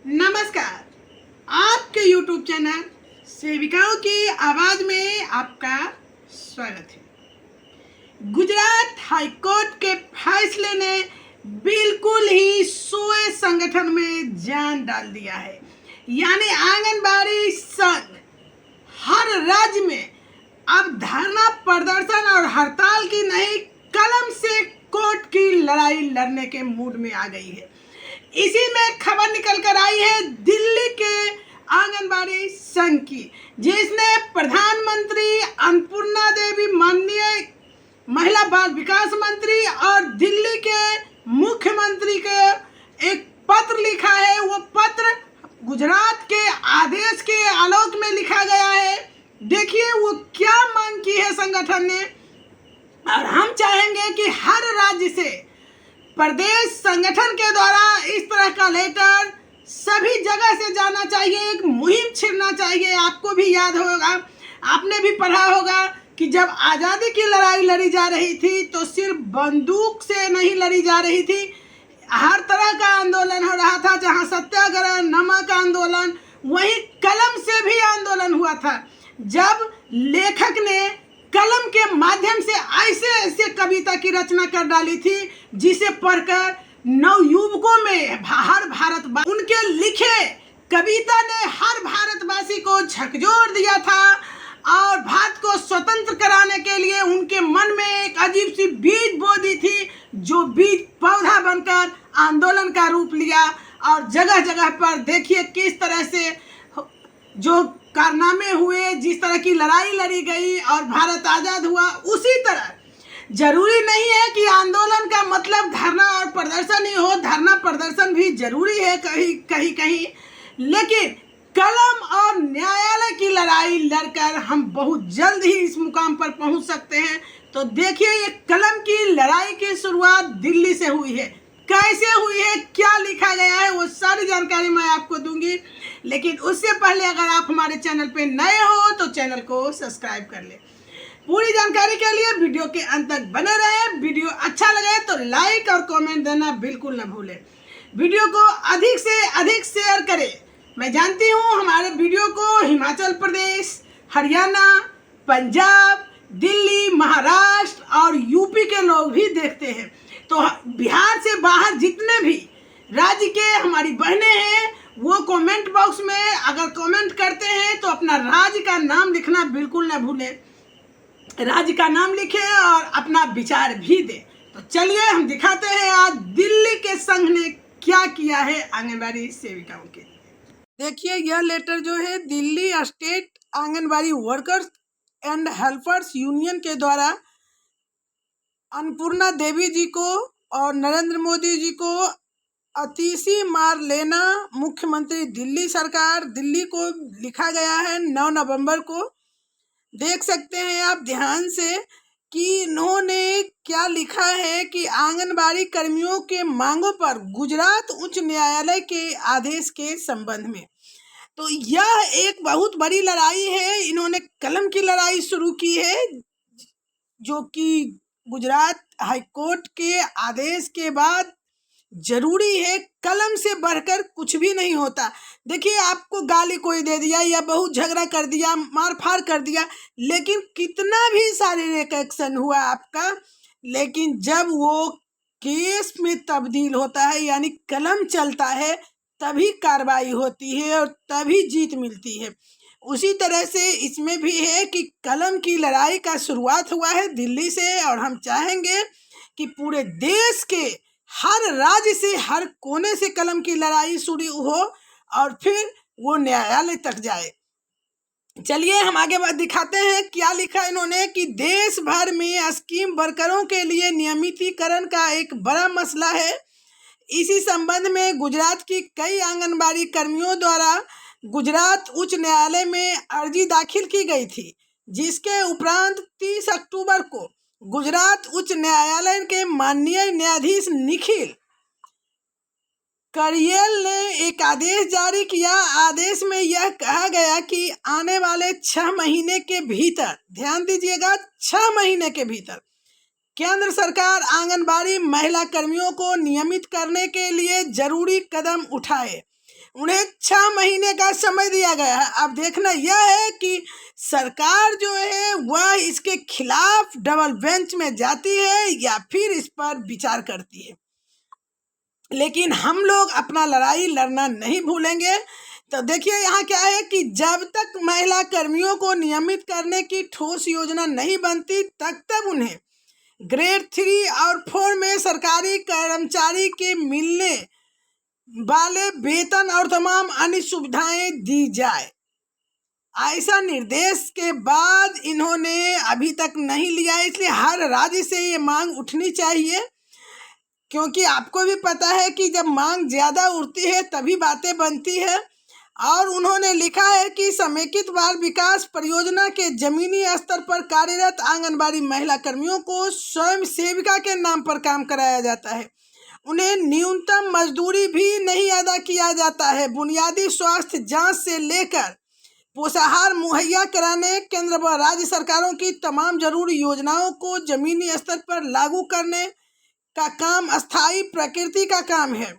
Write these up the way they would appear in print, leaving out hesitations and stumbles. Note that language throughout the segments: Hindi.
नमस्कार। आपके YouTube चैनल सेविकाओं की आवाज में आपका स्वागत है। गुजरात हाईकोर्ट के फैसले ने बिल्कुल ही सोए संगठन में जान डाल दिया है। यानी आंगनबाड़ी संघ हर राज्य में अब धरना प्रदर्शन और हड़ताल की नहीं, कलम से कोर्ट की लड़ाई लड़ने के मूड में आ गई है। इसी में खबर निकल कर आई है दिल्ली के आंगनबाड़ी संघ की, जिसने प्रधानमंत्री अन्नपूर्णा देवी, माननीय महिला बाल विकास मंत्री और दिल्ली के मुख्यमंत्री के एक पत्र लिखा है। वो पत्र गुजरात के आदेश के आलोक में लिखा गया है। देखिए वो क्या मांग की है संगठन ने, और हम चाहेंगे कि हर राज्य से प्रदेश संगठन के द्वारा इस तरह का लेटर सभी जगह से जाना चाहिए, एक मुहिम छिड़ना चाहिए। आपको भी याद होगा, आपने भी पढ़ा होगा कि जब आज़ादी की लड़ाई लड़ी जा रही थी तो सिर्फ बंदूक से नहीं लड़ी जा रही थी, हर तरह का आंदोलन हो रहा था। जहां सत्याग्रह, नमक आंदोलन, वहीं कलम से भी आंदोलन हुआ था। जब लेखक ने कलम के माध्यम से ऐसे ऐसे कविता की रचना कर डाली थी जिसे पढ़कर नवयुवकों में हर भारत उनके लिखे कविता ने हर भारतवासी को झकझोर दिया था और भारत को स्वतंत्र कराने के लिए उनके मन में एक अजीब सी बीज बो दी थी, जो बीज पौधा बनकर आंदोलन का रूप लिया। और जगह जगह पर देखिए किस तरह से जो कारनामे हुए, जिस तरह की लड़ाई लड़ी गई और भारत आज़ाद हुआ। उसी तरह जरूरी नहीं है कि आंदोलन का मतलब धरना और प्रदर्शन ही हो, धरना प्रदर्शन भी जरूरी है कहीं, लेकिन कलम और न्यायालय की लड़ाई लड़कर हम बहुत जल्द ही इस मुकाम पर पहुंच सकते हैं। तो देखिए ये कलम की लड़ाई की शुरुआत दिल्ली से हुई है। कैसे हुई है, क्या लिखा गया है, वो सारी जानकारी मैं आपको दूंगी। लेकिन उससे पहले अगर आप हमारे चैनल पे नए हो तो चैनल को सब्सक्राइब कर ले। पूरी जानकारी के लिए वीडियो के अंत तक बने रहें। वीडियो अच्छा लगे तो लाइक और कमेंट देना बिल्कुल न भूलें। वीडियो को अधिक से अधिक शेयर करें। मैं जानती हूँ हमारे वीडियो को हिमाचल प्रदेश, हरियाणा, पंजाब, दिल्ली, महाराष्ट्र और यूपी के लोग भी देखते हैं। तो बिहार से बाहर जितने भी राज्य के हमारी बहनें हैं वो कमेंट बॉक्स में अगर कमेंट करते हैं तो अपना राज्य का नाम लिखना बिल्कुल ना भूलें। राज्य का नाम लिखें और अपना विचार भी दें। तो चलिए हम दिखाते हैं आज दिल्ली के संघ ने क्या किया है आंगनबाड़ी सेविकाओं के लिए। देखिए यह लेटर जो है Delhi state anganwadi workers and helpers union के द्वारा अन्नपूर्णा देवी जी को और नरेंद्र मोदी जी को अतिशी मार लेना, मुख्यमंत्री दिल्ली सरकार दिल्ली को लिखा गया है 9 नवंबर को। देख सकते हैं आप ध्यान से कि इन्होंने क्या लिखा है कि आंगनबाड़ी कर्मियों के मांगों पर गुजरात उच्च न्यायालय के आदेश के संबंध में। तो यह एक बहुत बड़ी लड़ाई है। इन्होंने कलम की लड़ाई शुरू की है, जो कि गुजरात हाईकोर्ट के आदेश के बाद जरूरी है। कलम से बढ़कर कुछ भी नहीं होता। देखिए आपको गाली कोई दे दिया या बहुत झगड़ा कर दिया, मार फाड़ कर दिया, लेकिन कितना भी शारीरिक एक्शन हुआ आपका, लेकिन जब वो केस में तब्दील होता है यानी कलम चलता है तभी कार्रवाई होती है और तभी जीत मिलती है। उसी तरह से इसमें भी है कि कलम की लड़ाई का शुरुआत हुआ है दिल्ली से, और हम चाहेंगे कि पूरे देश के हर राज्य से, हर कोने से कलम की लड़ाई शुरू हो और फिर वो न्यायालय तक जाए। चलिए हम आगे बात दिखाते हैं क्या लिखा इन्होंने कि देश भर में स्कीम वर्करों के लिए नियमितीकरण का एक बड़ा मसला है। इसी संबंध में गुजरात की कई आंगनबाड़ी कर्मियों द्वारा गुजरात उच्च न्यायालय में अर्जी दाखिल की गई थी, जिसके उपरांत 30 अक्टूबर को गुजरात उच्च न्यायालय के माननीय न्यायाधीश निखिल करियल ने एक आदेश जारी किया। आदेश में यह कहा गया कि आने वाले 6 महीने के भीतर, ध्यान दीजिएगा, 6 महीने के भीतर केंद्र सरकार आंगनबाड़ी महिला कर्मियों को नियमित करने के लिए जरूरी कदम उठाए। उन्हें 6 महीने का समय दिया गया है। अब देखना यह है कि सरकार जो है वह इसके खिलाफ डबल बेंच में जाती है या फिर इस पर विचार करती है। लेकिन हम लोग अपना लड़ाई लड़ना नहीं भूलेंगे। तो देखिए यहाँ क्या है कि जब तक महिला कर्मियों को नियमित करने की ठोस योजना नहीं बनती तब तक उन्हें ग्रेड 3 और 4 में सरकारी कर्मचारी के मिलने वाले वेतन और तमाम अन्य सुविधाएं दी जाए। ऐसा निर्देश के बाद इन्होंने अभी तक नहीं लिया, इसलिए हर राज्य से ये मांग उठनी चाहिए, क्योंकि आपको भी पता है कि जब मांग ज़्यादा उठती है तभी बातें बनती है। और उन्होंने लिखा है कि समेकित बाल विकास परियोजना के जमीनी स्तर पर कार्यरत आंगनबाड़ी महिला कर्मियों को स्वयं सेविका के नाम पर काम कराया जाता है। उन्हें न्यूनतम मजदूरी भी नहीं अदा किया जाता है। बुनियादी स्वास्थ्य जांच से लेकर पोषाहार मुहैया कराने, केंद्र व राज्य सरकारों की तमाम जरूरी योजनाओं को जमीनी स्तर पर लागू करने का काम अस्थायी प्रकृति का काम है।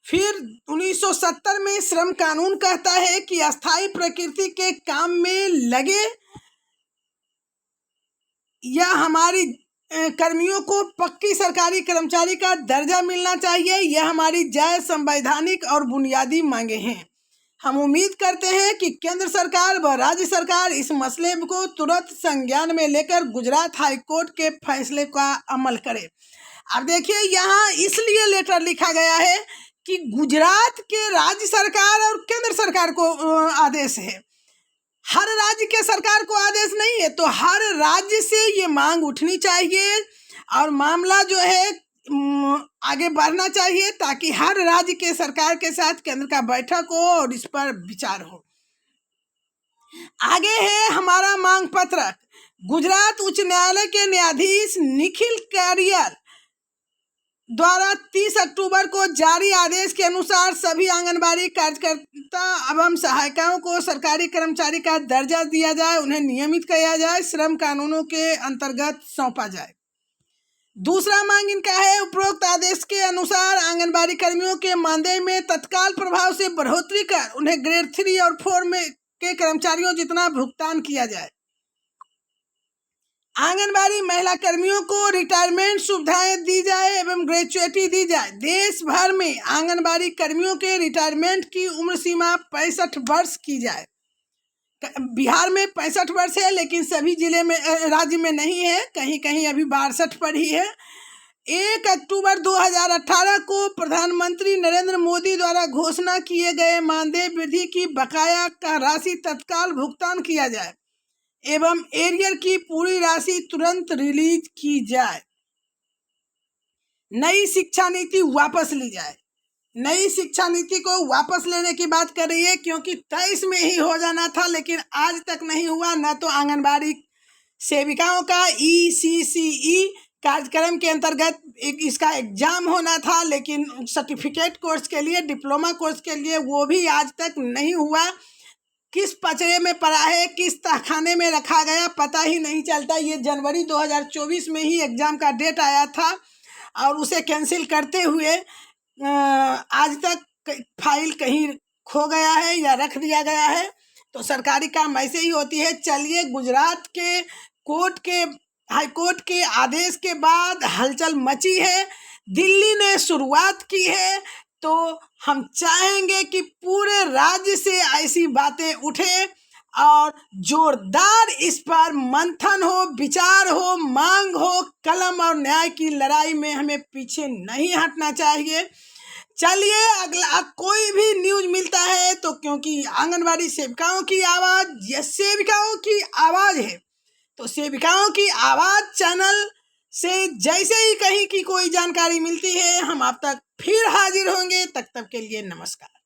फिर 1970 में श्रम कानून कहता है कि अस्थायी प्रकृति के काम में लगे या हमारी कर्मियों को पक्की सरकारी कर्मचारी का दर्जा मिलना चाहिए। यह हमारी जायज संवैधानिक और बुनियादी मांगे हैं। हम उम्मीद करते हैं कि केंद्र सरकार व राज्य सरकार इस मसले को तुरंत संज्ञान में लेकर गुजरात हाई कोर्ट के फैसले का अमल करे। अब देखिए यहाँ इसलिए लेटर लिखा गया है कि गुजरात के राज्य सरकार और केंद्र सरकार को आदेश है, हर राज्य के सरकार को आदेश नहीं है। तो हर राज्य से ये मांग उठनी चाहिए और मामला जो है आगे बढ़ना चाहिए, ताकि हर राज्य के सरकार के साथ केंद्र का बैठक हो और इस पर विचार हो। आगे है हमारा मांग पत्र। गुजरात उच्च न्यायालय के न्यायाधीश निखिल कारियल द्वारा 30 अक्टूबर को जारी आदेश के अनुसार सभी आंगनबाड़ी कार्यकर्ता एवं सहायिकाओं को सरकारी कर्मचारी का दर्जा दिया जाए, उन्हें नियमित किया जाए, श्रम कानूनों के अंतर्गत सौंपा जाए। दूसरा मांग इनका है, उपरोक्त आदेश के अनुसार आंगनबाड़ी कर्मियों के मानदेय में तत्काल प्रभाव से बढ़ोतरी कर उन्हें ग्रेड 3 और 4 में के कर्मचारियों जितना भुगतान किया जाए। आंगनबाड़ी महिला कर्मियों को रिटायरमेंट सुविधाएं दी जाए एवं ग्रेचुइटी दी जाए। देश भर में आंगनबाड़ी कर्मियों के रिटायरमेंट की उम्र सीमा 65 वर्ष की जाए। बिहार में 65 वर्ष है, लेकिन सभी जिले में राज्य में नहीं है, कहीं कहीं अभी 62 पर ही है। 1 अक्टूबर 2018 को प्रधानमंत्री नरेंद्र मोदी द्वारा घोषणा किए गए मानदेय वृद्धि की बकाया का राशि तत्काल भुगतान किया जाए एवं एरियर की पूरी राशि तुरंत रिलीज की जाए। नई शिक्षा नीति वापस ली जाए। नई शिक्षा नीति को वापस लेने की बात कर रही है, क्योंकि 23 में ही हो जाना था, लेकिन आज तक नहीं हुआ। न तो आंगनबाड़ी सेविकाओं का ECCE कार्यक्रम के अंतर्गत इसका एग्जाम होना था, लेकिन सर्टिफिकेट कोर्स के लिए, डिप्लोमा कोर्स के लिए वो भी आज तक नहीं हुआ। किस पचड़े में पड़ा है, किस तहखाने में रखा गया, पता ही नहीं चलता। ये जनवरी 2024 में ही एग्ज़ाम का डेट आया था और उसे कैंसिल करते हुए आज तक फाइल कहीं खो गया है या रख दिया गया है। तो सरकारी काम ऐसे ही होती है। चलिए, गुजरात के हाई कोर्ट के आदेश के बाद हलचल मची है, दिल्ली ने शुरुआत की है, तो हम चाहेंगे कि पूरे राज्य से ऐसी बातें उठे और जोरदार इस पर मंथन हो, विचार हो, मांग हो। कलम और न्याय की लड़ाई में हमें पीछे नहीं हटना चाहिए। चलिए, अगला कोई भी न्यूज मिलता है तो, क्योंकि आंगनबाड़ी सेविकाओं की आवाज़ या सेविकाओं की आवाज़ है, तो सेविकाओं की आवाज़ चैनल से जैसे ही कहीं की कोई जानकारी मिलती है हम आप तक फिर हाजिर होंगे। तब तक के लिए नमस्कार।